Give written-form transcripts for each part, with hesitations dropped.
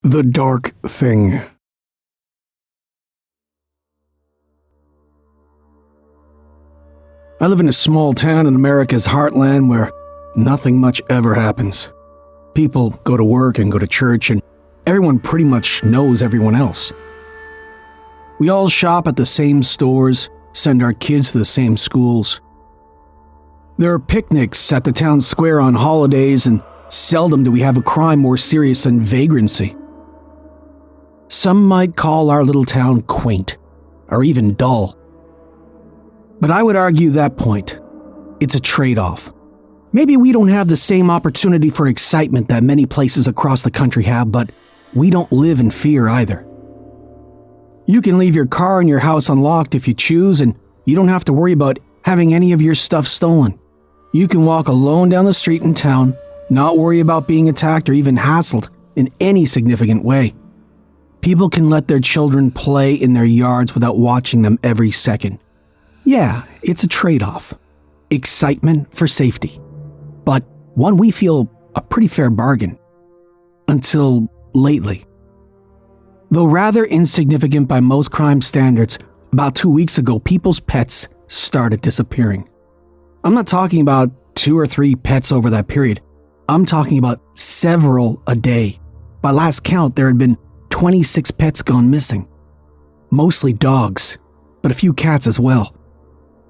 The dark thing. I live in a small town in America's heartland where nothing much ever happens. People go to work and go to church, and everyone pretty much knows everyone else. We all shop at the same stores, send our kids to the same schools. There are picnics at the town square on holidays, and seldom do we have a crime more serious than vagrancy. Some might call our little town quaint, or even dull. But I would argue that point, it's a trade-off. Maybe we don't have the same opportunity for excitement that many places across the country have, but we don't live in fear either. You can leave your car and your house unlocked if you choose, and you don't have to worry about having any of your stuff stolen. You can walk alone down the street in town, not worry about being attacked or even hassled in any significant way. People can let their children play in their yards without watching them every second. Yeah, it's a trade-off. Excitement for safety. But one we feel a pretty fair bargain. Until lately. Though rather insignificant by most crime standards, about 2 weeks ago, people's pets started disappearing. I'm not talking about 2 or 3 pets over that period. I'm talking about several a day. By last count, there had been 26 pets gone missing. Mostly dogs, but a few cats as well.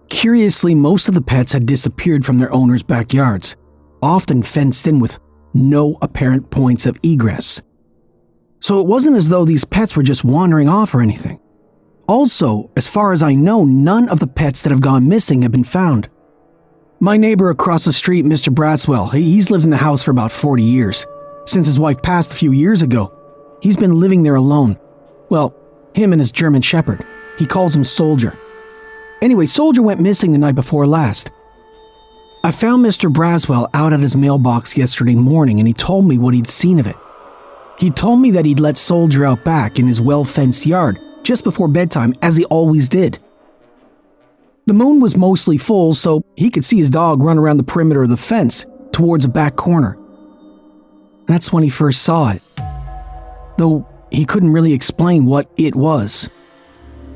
Curiously, most of the pets had disappeared from their owners' backyards, often fenced in with no apparent points of egress. So it wasn't as though these pets were just wandering off or anything. Also, as far as I know, none of the pets that have gone missing have been found. My neighbor across the street, Mr. Braswell, he's lived in the house for about 40 years. Since his wife passed a few years ago, he's been living there alone. Well, him and his German Shepherd. He calls him Soldier. Anyway, Soldier went missing the night before last. I found Mr. Braswell out at his mailbox yesterday morning, and he told me what he'd seen of it. He told me that he'd let Soldier out back in his well-fenced yard just before bedtime, as he always did. The moon was mostly full, so he could see his dog run around the perimeter of the fence towards a back corner. That's when he first saw it, though he couldn't really explain what it was.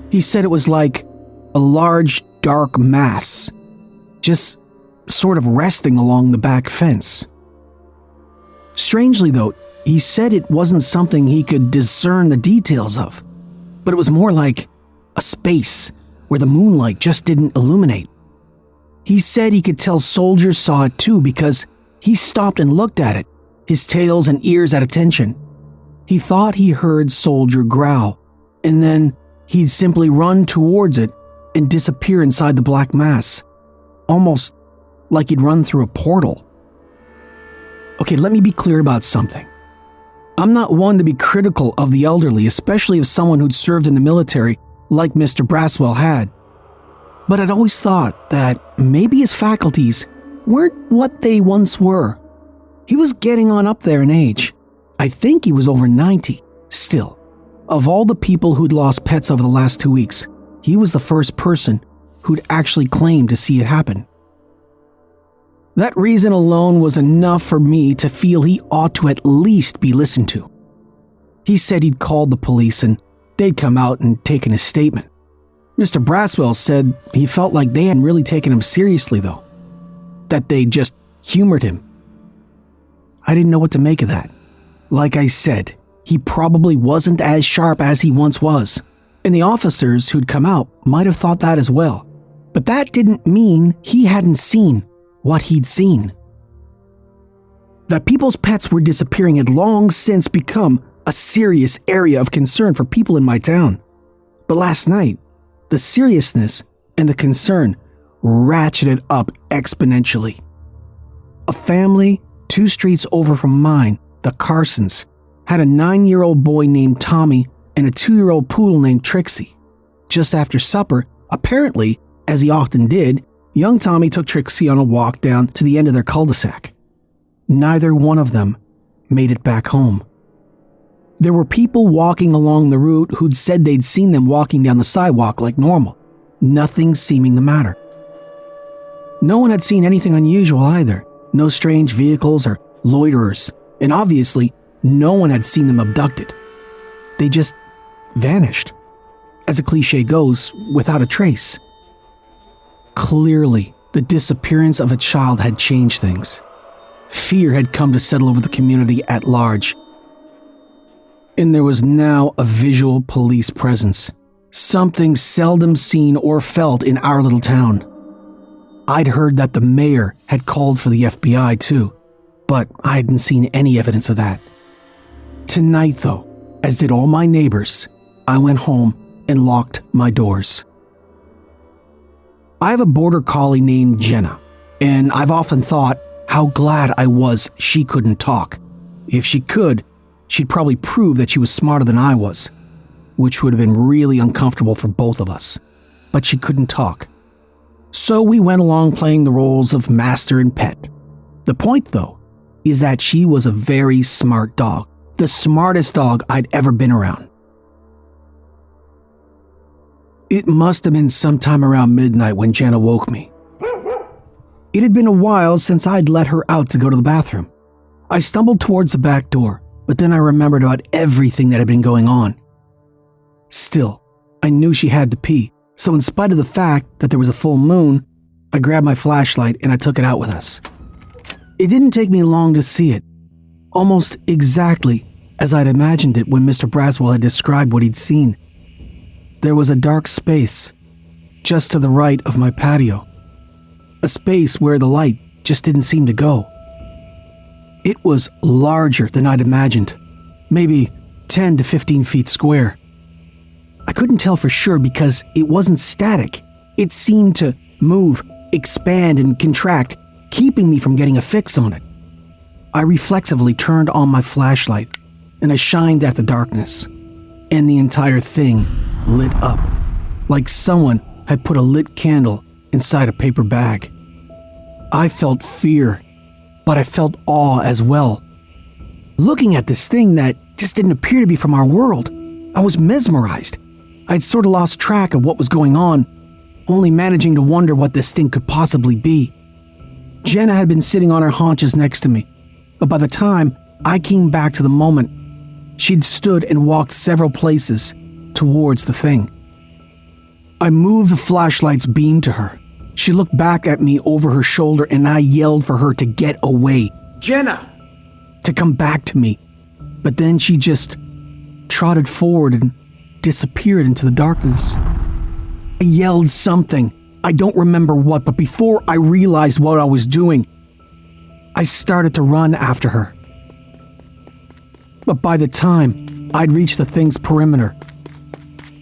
He said it was like a large, dark mass, just sort of resting along the back fence. Strangely, though, he said it wasn't something he could discern the details of, but it was more like a space where the moonlight just didn't illuminate. He said he could tell Soldier saw it too because he stopped and looked at it, his tails and ears at attention. He thought he heard Soldier growl, and then he'd simply run towards it and disappear inside the black mass, almost like he'd run through a portal. Okay, let me be clear about something. I'm not one to be critical of the elderly, especially of someone who'd served in the military like Mr. Braswell had. But I'd always thought that maybe his faculties weren't what they once were. He was getting on up there in age. I think he was over 90. Still, of all the people who'd lost pets over the last 2 weeks, he was the first person who'd actually claimed to see it happen. That reason alone was enough for me to feel he ought to at least be listened to. He said he'd called the police and they'd come out and taken his statement. Mr. Braswell said he felt like they hadn't really taken him seriously, though. That they'd just humored him. I didn't know what to make of that. Like I said, he probably wasn't as sharp as he once was, and the officers who'd come out might have thought that as well. But that didn't mean he hadn't seen what he'd seen. That people's pets were disappearing had long since become a serious area of concern for people in my town. But last night, the seriousness and the concern ratcheted up exponentially. A family 2 streets over from mine, the Carsons, had a 9-year-old boy named Tommy and a 2-year-old poodle named Trixie. Just after supper, apparently, as he often did, young Tommy took Trixie on a walk down to the end of their cul-de-sac. Neither one of them made it back home. There were people walking along the route who'd said they'd seen them walking down the sidewalk like normal, nothing seeming the matter. No one had seen anything unusual either, no strange vehicles or loiterers, and obviously no one had seen them abducted. They just vanished, as a cliche goes, without a trace. Clearly, the disappearance of a child had changed things. Fear had come to settle over the community at large. And there was now a visual police presence, something seldom seen or felt in our little town. I'd heard that the mayor had called for the FBI too, but I hadn't seen any evidence of that. Tonight though, as did all my neighbors, I went home and locked my doors. I have a border collie named Jenna, and I've often thought how glad I was she couldn't talk. If she could, she'd probably prove that she was smarter than I was, which would have been really uncomfortable for both of us. But she couldn't talk. So we went along playing the roles of master and pet. The point, though, is that she was a very smart dog, the smartest dog I'd ever been around. It must have been sometime around midnight when Jenna woke me. It had been a while since I'd let her out to go to the bathroom. I stumbled towards the back door, but then I remembered about everything that had been going on. Still, I knew she had to pee, so in spite of the fact that there was a full moon, I grabbed my flashlight and I took it out with us. It didn't take me long to see it, almost exactly as I'd imagined it when Mr. Braswell had described what he'd seen. There was a dark space just to the right of my patio, a space where the light just didn't seem to go. It was larger than I'd imagined, maybe 10 to 15 feet square. I couldn't tell for sure because it wasn't static. It seemed to move, expand, and contract, keeping me from getting a fix on it. I reflexively turned on my flashlight and I shined at the darkness, and the entire thing lit up, like someone had put a lit candle inside a paper bag. I felt fear, but I felt awe as well. Looking at this thing that just didn't appear to be from our world, I was mesmerized. I'd sort of lost track of what was going on, only managing to wonder what this thing could possibly be. Jenna had been sitting on her haunches next to me, but by the time I came back to the moment, she'd stood and walked several places towards the thing. I moved the flashlight's beam to her. She looked back at me over her shoulder and I yelled for her to get away. Jenna! To come back to me. But then she just trotted forward and disappeared into the darkness. I yelled something. I don't remember what, but before I realized what I was doing, I started to run after her. But by the time I'd reached the thing's perimeter,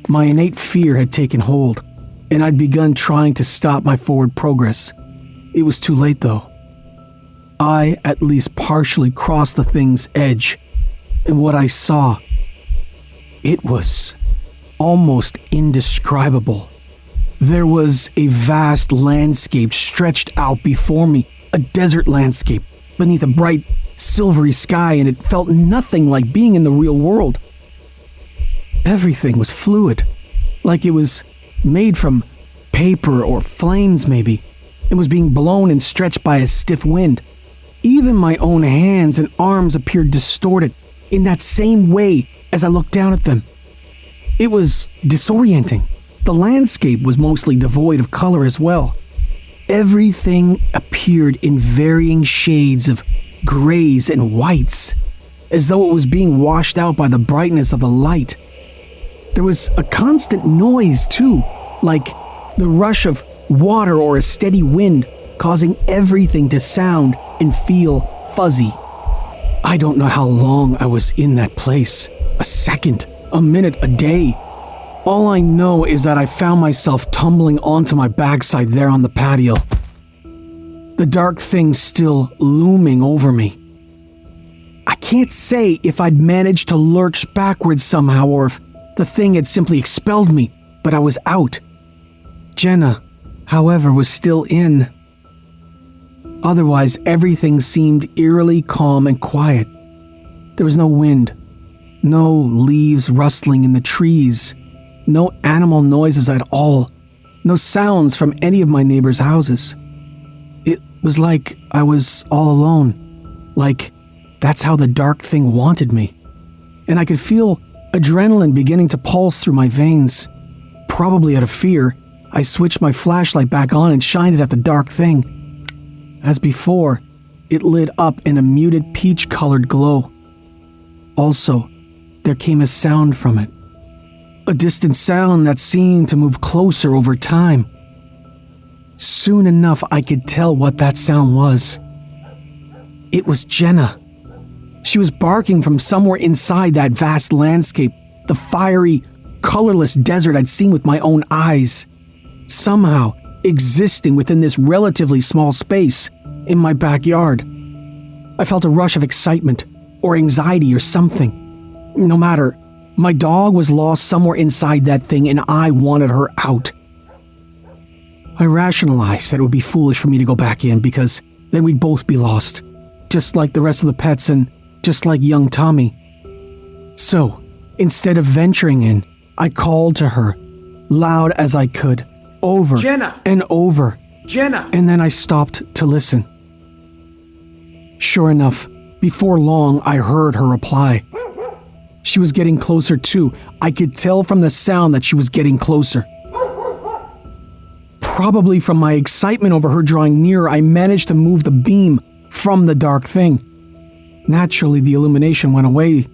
my innate fear had taken hold, and I'd begun trying to stop my forward progress. It was too late, though. I at least partially crossed the thing's edge, and what I saw, it was almost indescribable. There was a vast landscape stretched out before me, a desert landscape beneath a bright, silvery sky, and it felt nothing like being in the real world. Everything was fluid, like it was made from paper or flames maybe. It was being blown and stretched by a stiff wind. Even my own hands and arms appeared distorted in that same way as I looked down at them. It was disorienting. The landscape was mostly devoid of color as well. Everything appeared in varying shades of grays and whites, as though it was being washed out by the brightness of the light. There was a constant noise too, like the rush of water or a steady wind, causing everything to sound and feel fuzzy. I don't know how long I was in that place. A second, a minute, a day. All I know is that I found myself tumbling onto my backside there on the patio. The dark thing still looming over me. I can't say if I'd managed to lurch backwards somehow or if the thing had simply expelled me, but I was out. Jenna, however, was still in. Otherwise, everything seemed eerily calm and quiet. There was no wind, no leaves rustling in the trees, no animal noises at all, no sounds from any of my neighbors' houses. It was like I was all alone, like That's how the dark thing wanted me. And I could feel adrenaline beginning to pulse through my veins. Probably out of fear, I switched my flashlight back on and shined it at the dark thing. As before, it lit up in a muted peach-colored glow. Also, there came a sound from it. A distant sound that seemed to move closer over time. Soon enough, I could tell what that sound was. It was Jenna. She was barking from somewhere inside that vast landscape, the fiery, colorless desert I'd seen with my own eyes. Somehow existing within this relatively small space in my backyard. I felt a rush of excitement or anxiety or something. No matter, my dog was lost somewhere inside that thing and I wanted her out. I rationalized that it would be foolish for me to go back in because then we'd both be lost, just like the rest of the pets and just like young Tommy. So, instead of venturing in, I called to her, loud as I could, over Jenna! And over. Jenna! And then I stopped to listen. Sure enough, before long I heard her reply. She was getting closer too. I could tell from the sound that she was getting closer. Probably from my excitement over her drawing nearer, I managed to move the beam from the dark thing. Naturally, the illumination went away,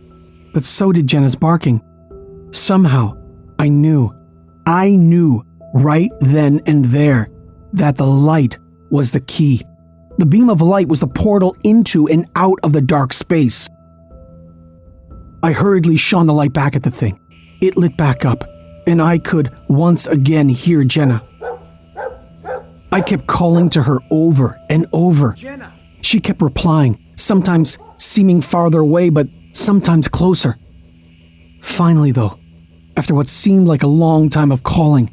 but so did Jenna's barking. Somehow, I knew right then and there that the light was the key. The beam of light was the portal into and out of the dark space. I hurriedly shone the light back at the thing. It lit back up, and I could once again hear Jenna. I kept calling to her over and over. Jenna! She kept replying, sometimes seeming farther away, but sometimes closer. Finally, though, after what seemed like a long time of calling,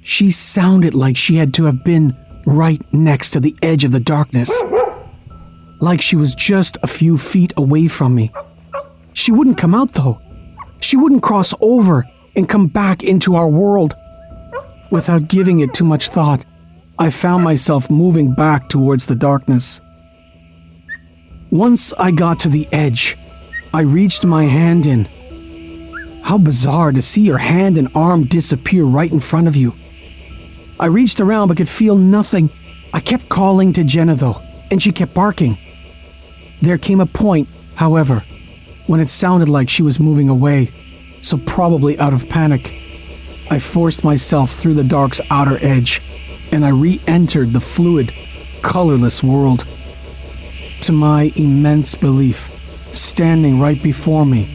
she sounded like she had to have been right next to the edge of the darkness. Like she was just a few feet away from me. She wouldn't come out, though. She wouldn't cross over and come back into our world. Without giving it too much thought, I found myself moving back towards the darkness. Once I got to the edge, I reached my hand in. How bizarre to see your hand and arm disappear right in front of you. I reached around but could feel nothing. I kept calling to Jenna though, and she kept barking. There came a point, however, when it sounded like she was moving away, so probably out of panic, I forced myself through the dark's outer edge, and I re-entered the fluid, colorless world. To my immense relief, standing right before me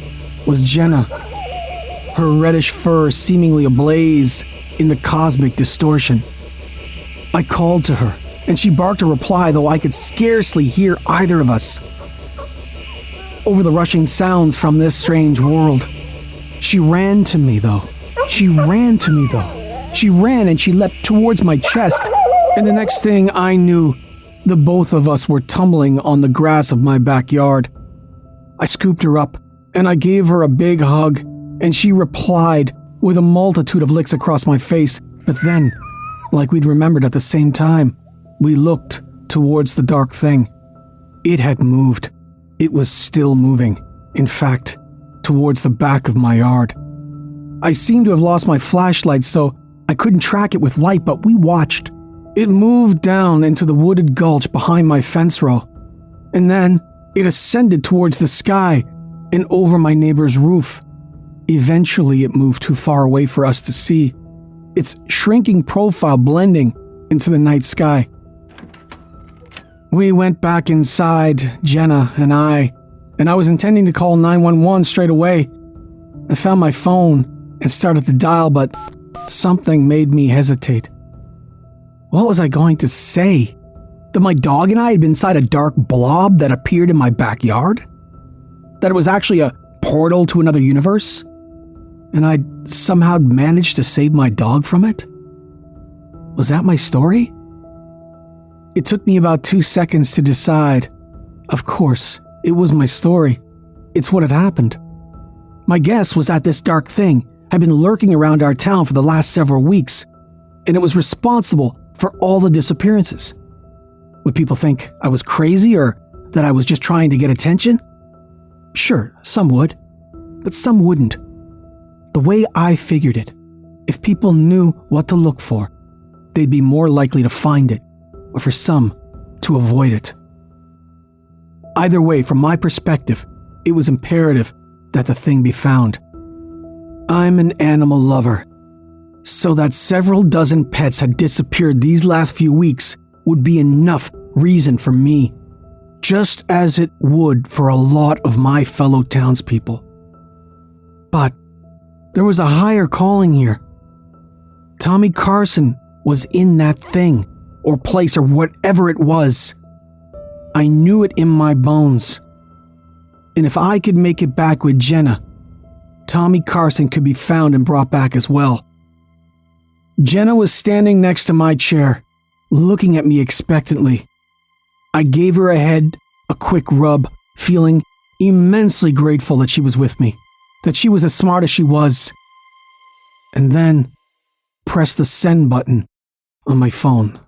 was Jenna, her reddish fur seemingly ablaze in the cosmic distortion. I called to her, and she barked a reply, though I could scarcely hear either of us. Over the rushing sounds from this strange world, she ran to me though. She ran and she leapt towards my chest, and the next thing I knew, the both of us were tumbling on the grass of my backyard. I scooped her up, and I gave her a big hug, and she replied with a multitude of licks across my face. But then, like we'd remembered at the same time, we looked towards the dark thing. It had moved. It was still moving. In fact, towards the back of my yard. I seemed to have lost my flashlight, so I couldn't track it with light, but we watched. It moved down into the wooded gulch behind my fence row, and then it ascended towards the sky and over my neighbor's roof. Eventually, it moved too far away for us to see, its shrinking profile blending into the night sky. We went back inside, Jenna and I was intending to call 911 straight away. I found my phone and started to dial, but something made me hesitate. What was I going to say? That my dog and I had been inside a dark blob that appeared in my backyard? That it was actually a portal to another universe? And I'd somehow managed to save my dog from it? Was that my story? It took me about 2 seconds to decide. Of course, it was my story. It's what had happened. My guess was that this dark thing had been lurking around our town for the last several weeks, and it was responsible for all the disappearances. Would people think I was crazy or that I was just trying to get attention? Sure, some would, but some wouldn't. The way I figured it, if people knew what to look for, they'd be more likely to find it, or for some, to avoid it. Either way, from my perspective, it was imperative that the thing be found. I'm an animal lover, so that several dozen pets had disappeared these last few weeks would be enough reason for me, just as it would for a lot of my fellow townspeople. But there was a higher calling here. Tommy Carson was in that thing, or place, or whatever it was. I knew it in my bones. And if I could make it back with Jenna, Tommy Carson could be found and brought back as well. Jenna was standing next to my chair, looking at me expectantly. I gave her a quick rub, feeling immensely grateful that she was with me, that she was as smart as she was, and then pressed the send button on my phone. 911,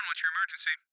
what's your emergency?